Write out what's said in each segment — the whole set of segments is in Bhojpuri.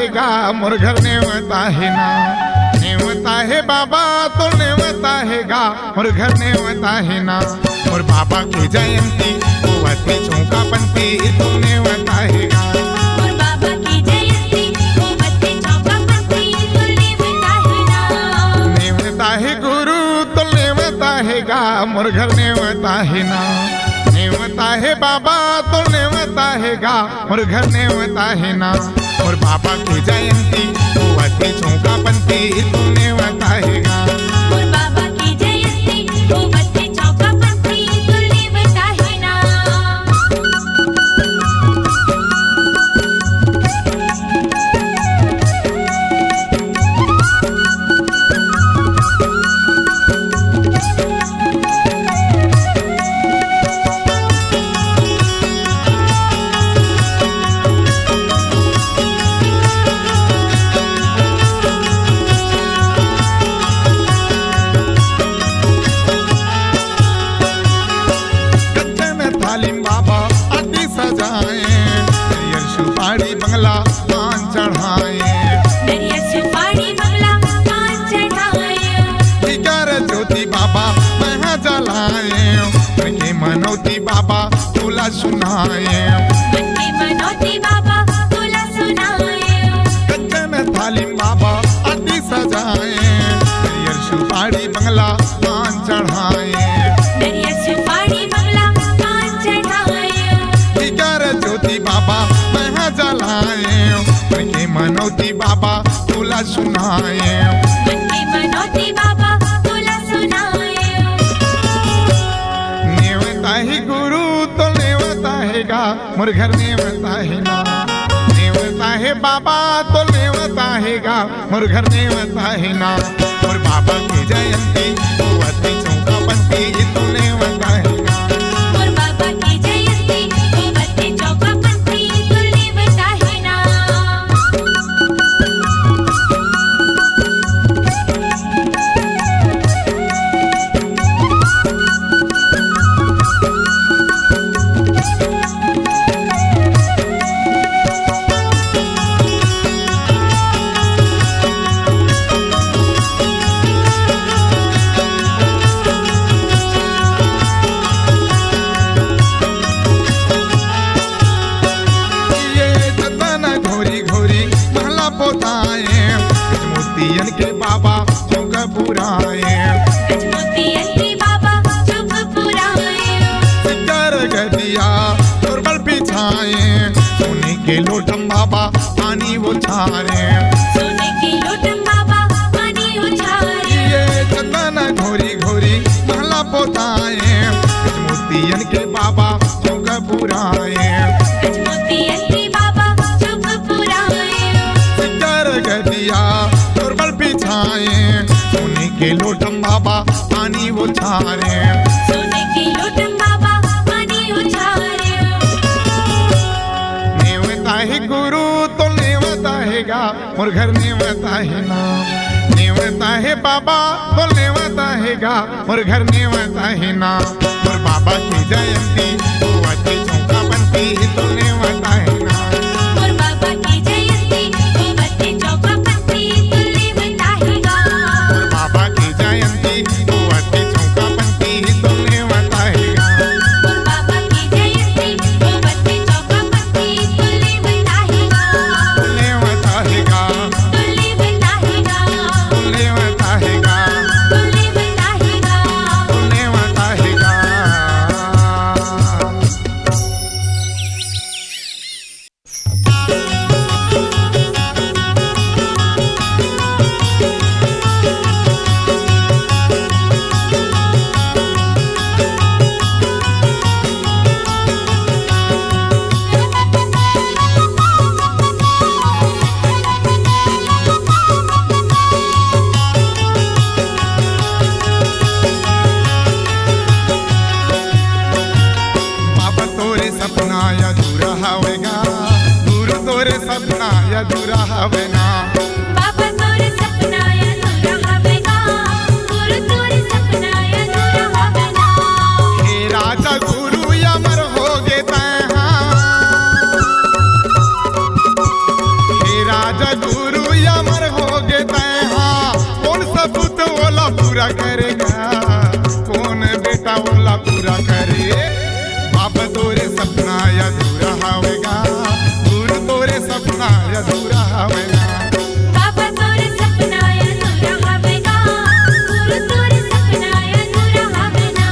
है गा मोर घर नेवता है ना, नेवता है बाबा तो नेवता है गा मोर घर नेवता है ना। मोर बाबा की जयंती होवती चौका बनती तो नेवता है गा। मोर बाबा की जयंती होवती चौका बनती तो नेवता है ना। नेवता है गुरु तो नेवता है गा मोर घर नेवता है ना, नेवता है बाबा तो नेवता है गा मोर घर नेवता है ना। और बाबा की जयंती होवती चौका बनती तो नेवता है गा। मोर बाबा की जयंती होवती चौका बनती तो नेवता है ना। बाबा आदि सजाए नरियर सुपारी बंगला पान चढ़ाए, नरियर सुपारी बंगला पान चढ़ाए। दिगर ज्योति बाबा महा जलाए, मन के मनौती बाबा तुला सुनाए, मन के मनौती बाबा तुला सुनाए। कच्चे में थाली बाबा आदि सजाए नरियर सुपारी बंगला पान चढ़ाए, नरियर सुपारी बंगला पान चढ़ाए। दिगर ज्योति बाबा महा जलाए, मन के मनौती बाबा तुला सुनाए, मन के मनौती बाबा तुला सुनाए। नेवता है गुरु तो नेवता है गा मोर घर नेवता है ना, नेवता है बाबा तो नेवता है गा मोर घर नेवता है ना। और बाबा की जयंती होवती चौका बनती तो नेवता है गा। मोर बाबा की जयंती होवती चौका बनती तो नेवता है ना। मोतियन के बाबा चौक पुराए, मोतियन के बाबा चौक पुराए। सिक्कर गदिया तोरबल बिछाए, सोने के लोटम बाबा पानी उछारे, सोने के लोटम बाबा पानी उछारे। ये चंदन घोरी घोरी महला पोताए, मोतियन के बाबा चौक पुराए, मोतियन के बाबा चौक पुराए। सिक्कर गदिया तोरबल बिछाए, सोने के लोटम बाबा पानी उछारे, सोने के लोटम बाबा पानी उछारे। नेवता है गुरु तो नेवता है गा मोर घर नेवता है ना, नेवता है बाबा तो नेवता है गा मोर घर नेवता है ना। और बाबा की जयंती होवती चौका बनती तो नेवता है ना। मोर बाबा की जयंती होवती चौका बनती तो नेवता है गा। और बाबा की जयंती होवती चौका बनती तो नेवता है गा। मोर बाबा की जयंती होवती चौका बनती तो नेवता है गा। नेवता है गा, तो नेवता है गा। नेवता है गा, तो नेवता है गा। नेवता है गा। बाबा तोरे सपना अधूरा हवेगा, गुरु तोरे सपना अधूरा हवेगा। बाबा तोरे सपना अधूरा हवेगा, गुरु तोरे सपना अधूरा हवेगा। हे राजा गुरु अमर होगे तैहा, हे राजा सपना अधूरा हवेगा, गुरु तोरे सपना अधूरा हवेगा। बाबा तोरे सपना अधूरा हवेगा, गुरु तोरे सपना अधूरा हवेगा।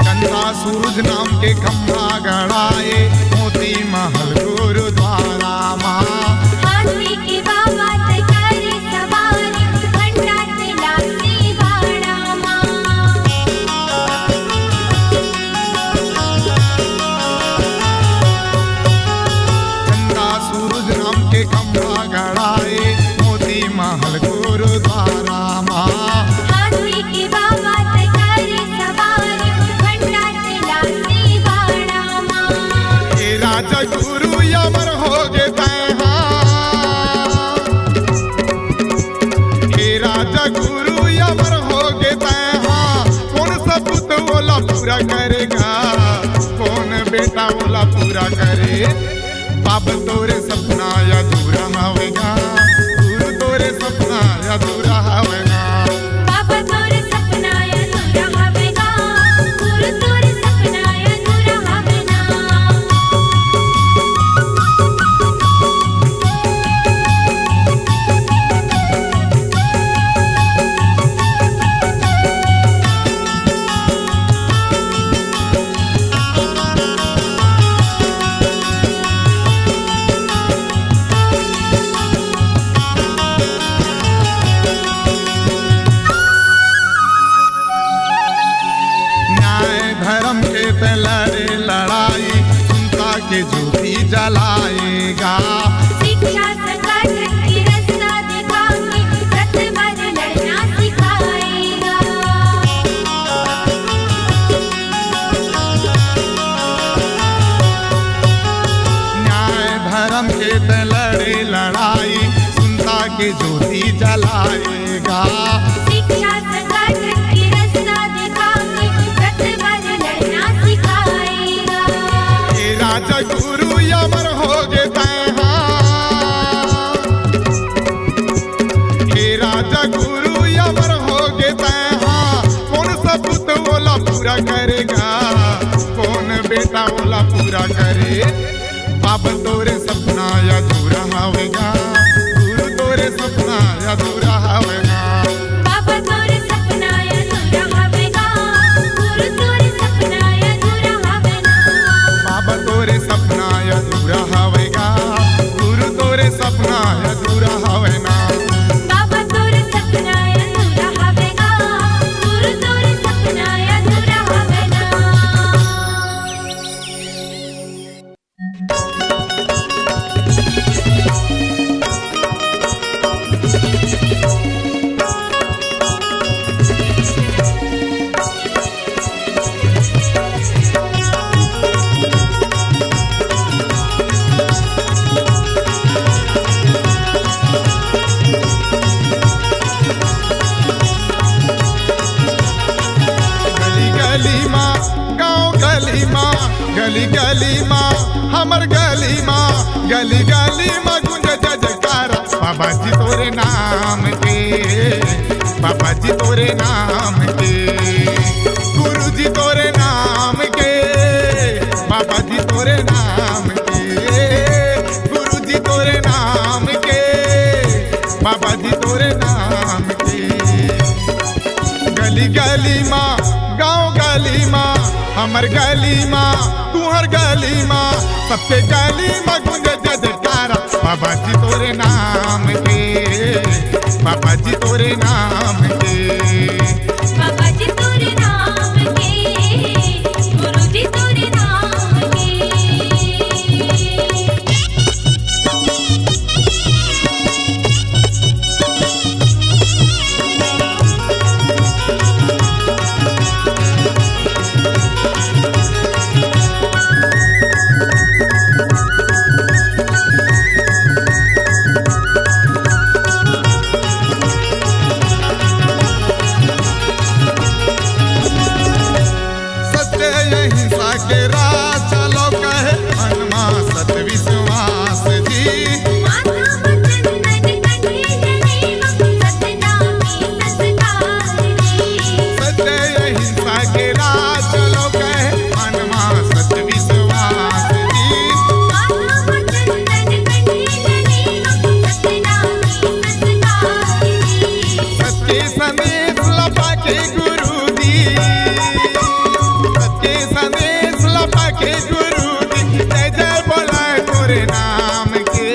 चंद्रा सूरज नाम के खंभा गड़ाए, मोती महल गुरुद्वारा माँ। हाथी के बाबा ते करे सवारी, घंटा ते लासी भाड़ा माँ। चंद्रा सूरज नाम के खंभा गड़ाए, मोती महल गुरुद्वारा माँ। हाथी के बाबा ते करे सवारी, घंटा ते लासी भाड़ा माँ। हे राजा गुरु अमर हो गे तैहा, हे राजा गुरु अमर हो गे तैहा। कौन सपूत बोला पूरा करेगा, कौन बेटा बोला पूरा करे। बाबा तोरे सपना अधूरा हवेगा, गुरु तोरे सपना अधूरा हवेगा। बाबा तोरे सपना अधूरा हवेगा, गुरु तोरे सपना अधूरा हवेगा। न्याय धर्म के ते लड़े लड़ाई, चिंता के ज्योति जलाएगा। शिक्षा संगठन की रास्ता दिखा के सत्य पर लड़ना सिखाएगा। न्याय धर्म के ते लड़े लड़ाई, चिंता के ज्योति जलाएगा। शिक्षा संगठन की रास्ता दिखा के सत्य पर लड़ना सिखाएगा। हे राजा गुरु अमर हो गे तैहा, हे राजा गुरु अमर हो गे तैहा। कौन सपूत बोला पूरा करेगा, कौन बेटा बोला पूरा करे। बाबा तोरे सपना अधूरा हवेगा, गुरु तोरे सपना अधूरा हवेगा। बाबा तोरे सपना अधूरा हवेगा, गुरु तोरे सपना अधूरा हवेगा। बाबा तोरे सपना अधूरा हवेगा, गुरु तोरे सपना अधूरा हवेगा। बाबा तोरे सपना अधूरा हवेगा, गुरु तोरे सपना अधूरा हवेगा। गली गली माँ, गाँव गली माँ, गली गली माँ, हमर गली माँ। गली गली माँ गुंज जजकारा, बाबा जी तोरे नाम के, बाबा जी तोरे नाम के। गुरु जी तोरे नाम के, बाबा जी तोरे नाम के। गुरु जी तोरे नाम के, बाबा जी तोरे नाम के। गली गली माँ, गाँव गली माँ, हमर गली माँ, तुहर गली माँ। सबके गली माँ गुंज जजकारा, बाबा जी तोरे नाम के, बाबा जी तोरे नाम के। बाबा जी तोरे नाम के, गुरु जी तोरे नाम के। के गुरु जी जय जय बोलाए तोरे नाम के।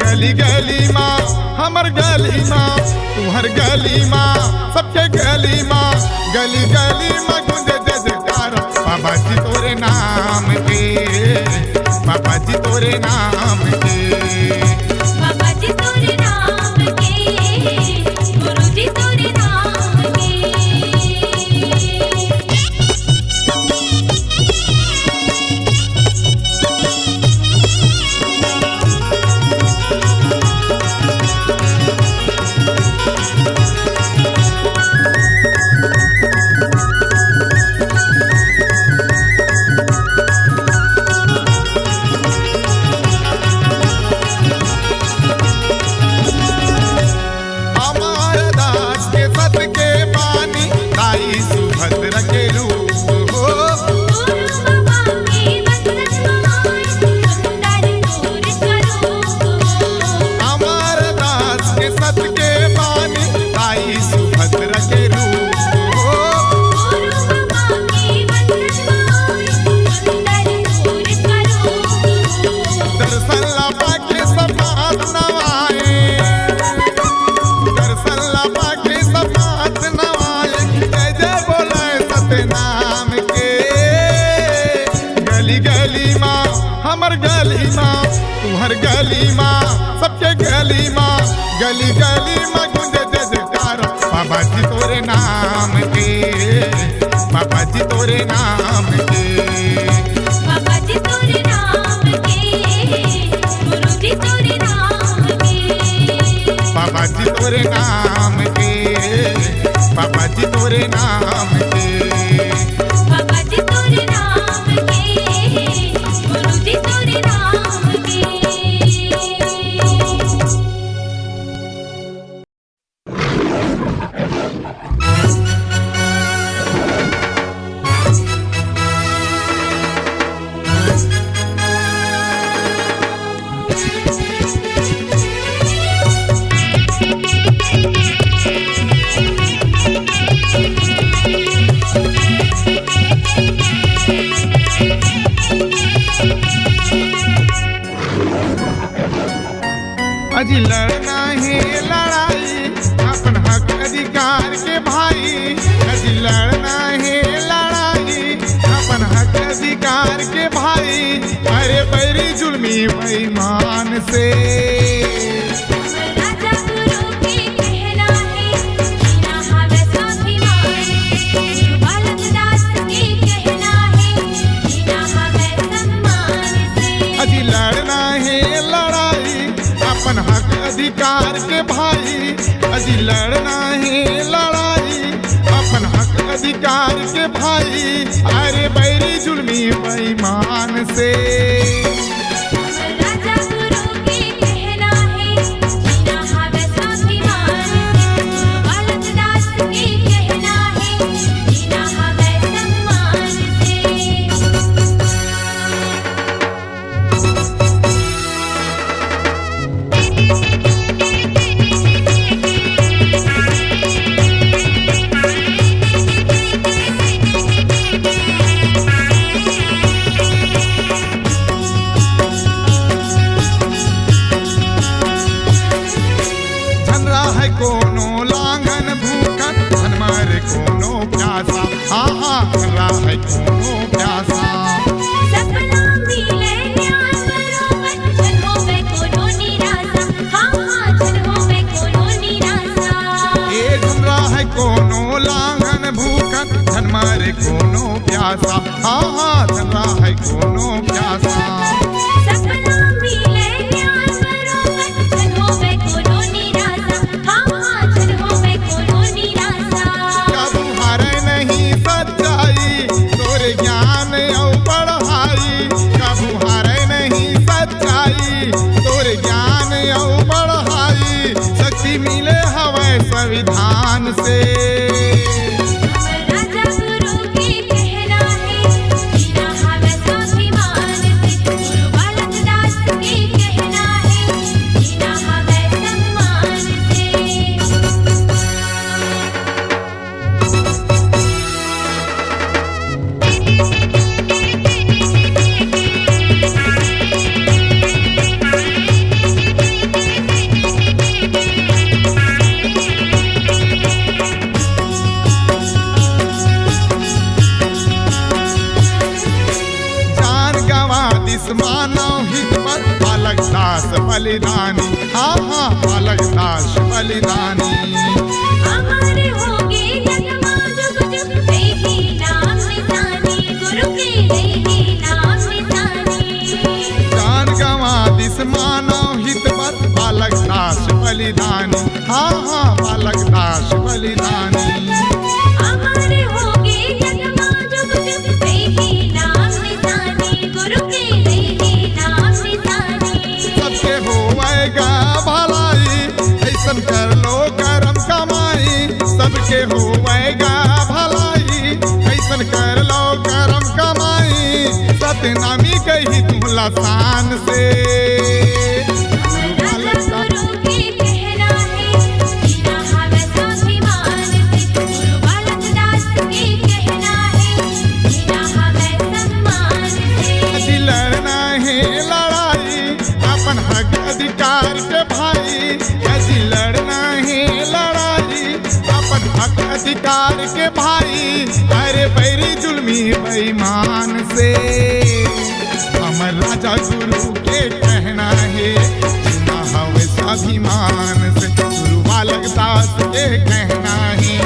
गली गली माँ हमर गली माँ तुहर गली माँ सबके गली माँ गली गली माँ गुंजे जय जयकार बाबा जी तोरे नाम के बाबा जी तोरे नाम के बाबा जी तोरे नाम के गुरु जी तोरे नाम के। हमार दास के सत के बानी ताई सुभद्र के रूप हो। गुरु बाबा के वंदन महान सुंदर नूर स्वरूप हो। हमार दास के सत के बानी ताई सुभद्र के रूप हो। गुरु बाबा के वंदन महान सुंदर नूर स्वरूप हो। दर्शन लापा के समात नवाए दर्शन लापा के समात नवाए जय जय बोलाए सतनाम के। गली गली माँ हमर गली माँ तुहर गली माँ सबके गली माँ गली गली माँ गुंजे जय जयकार बाबा जी तोरे नाम के बाबा जी तोरे नाम के बाबा जी तोरे नाम के गुरु जी तोरे नाम के। बाबा जी तोरे नाम के बाबा जी तोरे नाम के बाबा जी तोरे नाम के गुरु जी तोरे नाम के। अजी लड़ना है लड़ाई अपन हक अधिकार के भाई। अजी लड़ना है लड़ाई अपन हक अधिकार के भाई। अरे बैरी जुल्मी बेईमान से राजा गुरु के कहना है जीना हवे स्वाभिमान। गुरु बालक दास के कहना है जीना हवे सम्मान से। अजी लड़ना है लड़ाई अपन हक अधिकार के भाई। अजी लड़ना है लड़ाई अपन हक अधिकार के भाई। अरे बैरी जुल्मी बेईमान से राजा गुरु के कहना है जीना हवे स्वाभिमान। गुरु बालक दास के कहना है जीना हवे सम्मान से। झनरा है कोनो लांघन भूखन धन मारे कोनो प्यासा। हाँ हाँ झनरा है कोनो प्यासा। सपना मिले ज्ञान बरोबर जन होवे कोनो निराशा। हाँ हाँ जन होवे कोनो निराशा। ए झनरा है कोनो लांघन भूखन धन मारे कोनो प्यासा। हाँ हाँ झनरा है कोनो प्यासा। सपना मिले ज्ञान बरोबर जन होवे कोनो निराशा। हाँ हाँ जन होवे कोनो निराशा। कबू हारे नहीं सच्चाई तोरे ज्ञान और पढ़ाई। कबू हारे नहीं सच्चाई तोरे ज्ञान और पढ़ाई। शक्ति मिले हवे संविधान से राजा गुरु के कहना है जीना हवे स्वाभिमान से। मानो हित पर बालक दास बलिदानी, हाँ हाँ बालक दास बलिदानी। अमर होगे जगमा जुग जुग तेहि नाम निशानी, गुरु के तेहि नाम निशानी। जान गवा दिस मानो हित पर बालक दास बलिदानी, हाँ हाँ बालक दास बलिदानी। अमर होगे जगमा जुग जुग तेहि नाम निशानी, गुरु के तेहि नाम निशानी। सबके होएगा भलाई, ऐसन कर लो करम कमाई। सबके होएगा भलाई, ऐसन कर लो करम कमाई। सतनामी कही तुम लसान से। राजा गुरु के कहना है, जीना हवे स्वाभिमान से। गुरु बालक दास के कहना है, जीना हवे सम्मान से। अजी लड़ना है लड़ाई अपन हक अधिकार के भाई। अजी लड़ना है लड़ाई अपन हक अधिकार के भाई। अरे बैरी जुल्मी बेईमान से। हमर राजा गुरु के कहना है, जीना हवे स्वाभिमान से। गुरु बालक दास के कहना है,